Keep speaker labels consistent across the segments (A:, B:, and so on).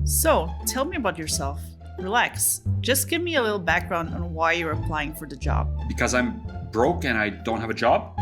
A: So, tell me about yourself. Relax. Just give me a little background on why you're applying for the job.
B: Because I'm broke and I don't have a job?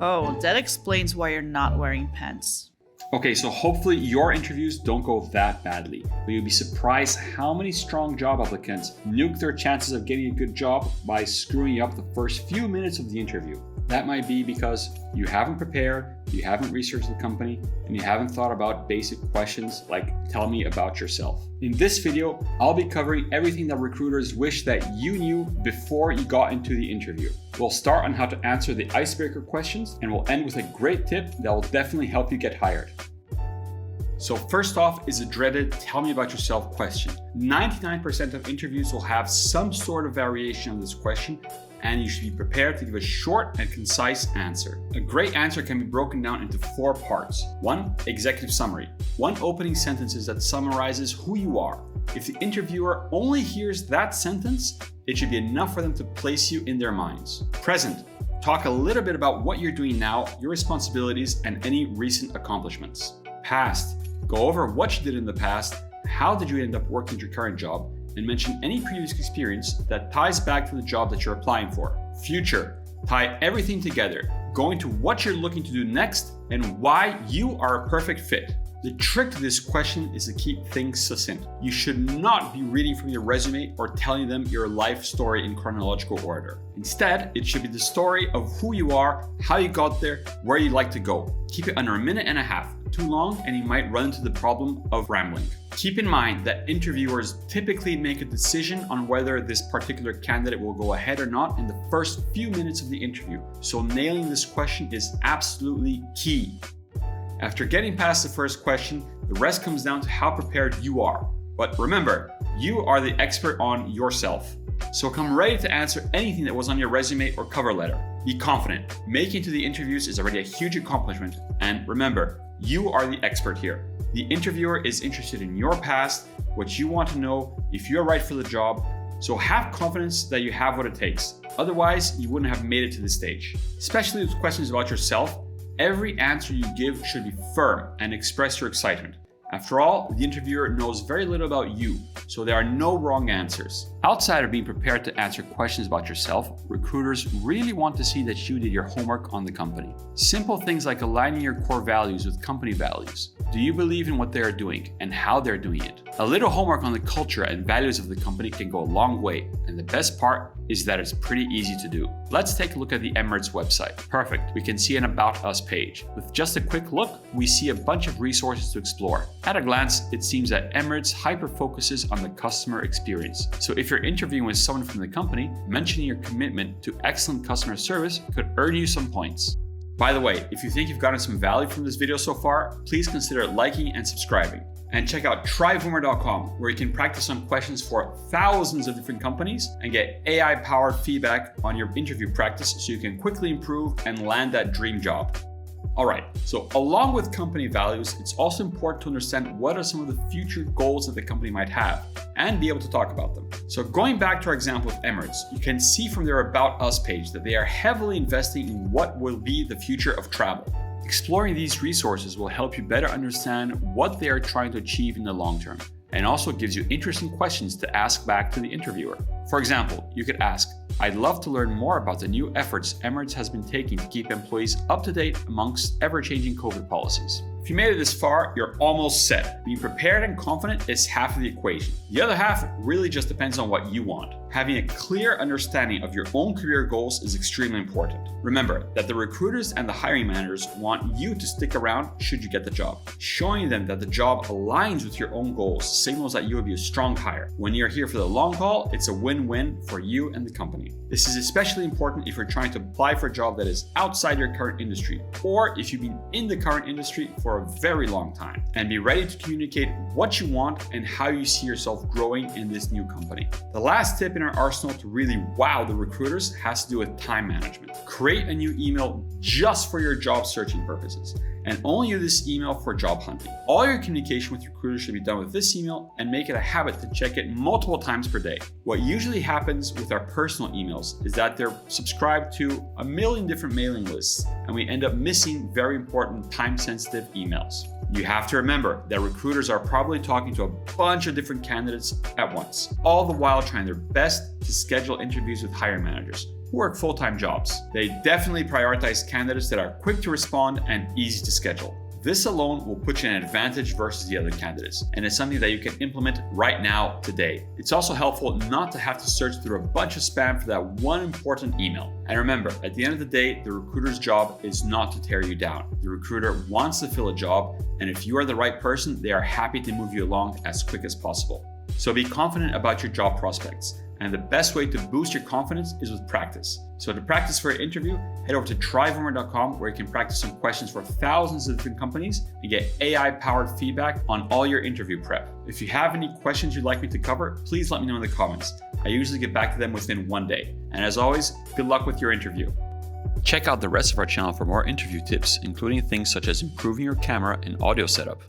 A: Oh, that explains why you're not wearing pants.
B: Okay, so hopefully your interviews don't go that badly, but you'll be surprised how many strong job applicants nuke their chances of getting a good job by screwing up the first few minutes of the interview. That might be because you haven't prepared, you haven't researched the company, and you haven't thought about basic questions like tell me about yourself. In this video, I'll be covering everything that recruiters wish that you knew before you got into the interview. We'll start on how to answer the icebreaker questions, and we'll end with a great tip that will definitely help you get hired. So first off is a dreaded tell me about yourself question. 99% of interviews will have some sort of variation of this question, and you should be prepared to give a short and concise answer. A great answer can be broken down into 4 parts. 1. Executive summary. 1 opening sentence that summarizes who you are. If the interviewer only hears that sentence, it should be enough for them to place you in their minds. Present. Talk a little bit about what you're doing now, your responsibilities, and any recent accomplishments. Past. Go over what you did in the past, how did you end up working at your current job, and mention any previous experience that ties back to the job that you're applying for. Future. Tie everything together, going to what you're looking to do next and why you are a perfect fit. The trick to this question is to keep things succinct. You should not be reading from your resume or telling them your life story in chronological order. Instead, it should be the story of who you are, how you got there, where you'd like to go. Keep it under a minute and a half. Too long and you might run into the problem of rambling. Keep in mind that interviewers typically make a decision on whether this particular candidate will go ahead or not in the first few minutes of the interview, so nailing this question is absolutely key. After getting past the first question, the rest comes down to how prepared you are. But remember, you are the expert on yourself. So come ready to answer anything that was on your resume or cover letter. Be confident. Making it to the interviews is already a huge accomplishment. And remember, you are the expert here. The interviewer is interested in your past, what you want to know, if you're right for the job. So have confidence that you have what it takes. Otherwise, you wouldn't have made it to this stage. Especially with questions about yourself, every answer you give should be firm and express your excitement. After all, the interviewer knows very little about you, so there are no wrong answers. Outside of being prepared to answer questions about yourself, recruiters really want to see that you did your homework on the company. Simple things like aligning your core values with company values. Do you believe in what they are doing and how they're doing it? A little homework on the culture and values of the company can go a long way, and the best part is that it's pretty easy to do. Let's take a look at the Emirates website. Perfect, we can see an About Us page. With just a quick look, we see a bunch of resources to explore. At a glance, it seems that Emirates hyper-focuses on the customer experience. So if you're interviewing with someone from the company, mentioning your commitment to excellent customer service could earn you some points. By the way, if you think you've gotten some value from this video so far, please consider liking and subscribing. And check out tryvoomer.com, where you can practice some questions for thousands of different companies and get AI-powered feedback on your interview practice so you can quickly improve and land that dream job. All right, so along with company values, it's also important to understand what are some of the future goals that the company might have and be able to talk about them. So going back to our example with Emirates, you can see from their About Us page that they are heavily investing in what will be the future of travel. Exploring these resources will help you better understand what they are trying to achieve in the long term, and also gives you interesting questions to ask back to the interviewer. For example, you could ask, I'd love to learn more about the new efforts Emirates has been taking to keep employees up to date amongst ever-changing COVID policies. If you made it this far, you're almost set. Being prepared and confident is half of the equation. The other half really just depends on what you want. Having a clear understanding of your own career goals is extremely important. Remember that the recruiters and the hiring managers want you to stick around should you get the job. Showing them that the job aligns with your own goals signals that you will be a strong hire. When you're here for the long haul, it's a win-win for you and the company. This is especially important if you're trying to apply for a job that is outside your current industry, or if you've been in the current industry for a very long time. And be ready to communicate what you want and how you see yourself growing in this new company. The last tip in our arsenal to really wow the recruiters has to do with time management. Create a new email just for your job searching purposes, and only use this email for job hunting. All your communication with recruiters should be done with this email, and make it a habit to check it multiple times per day. What usually happens with our personal emails is that they're subscribed to a million different mailing lists, and we end up missing very important time-sensitive emails. You have to remember that recruiters are probably talking to a bunch of different candidates at once, all the while trying their best to schedule interviews with hiring managers who work full-time jobs. They definitely prioritize candidates that are quick to respond and easy to schedule. This alone will put you in an advantage versus the other candidates, and it's something that you can implement right now, today. It's also helpful not to have to search through a bunch of spam for that one important email. And remember, at the end of the day, the recruiter's job is not to tear you down. The recruiter wants to fill a job, and if you are the right person, they are happy to move you along as quick as possible. So be confident about your job prospects. And the best way to boost your confidence is with practice. So to practice for an interview, head over to tryvoomer.com where you can practice some questions for thousands of different companies and get AI-powered feedback on all your interview prep. If you have any questions you'd like me to cover, please let me know in the comments. I usually get back to them within one day. And as always, good luck with your interview. Check out the rest of our channel for more interview tips, including things such as improving your camera and audio setup.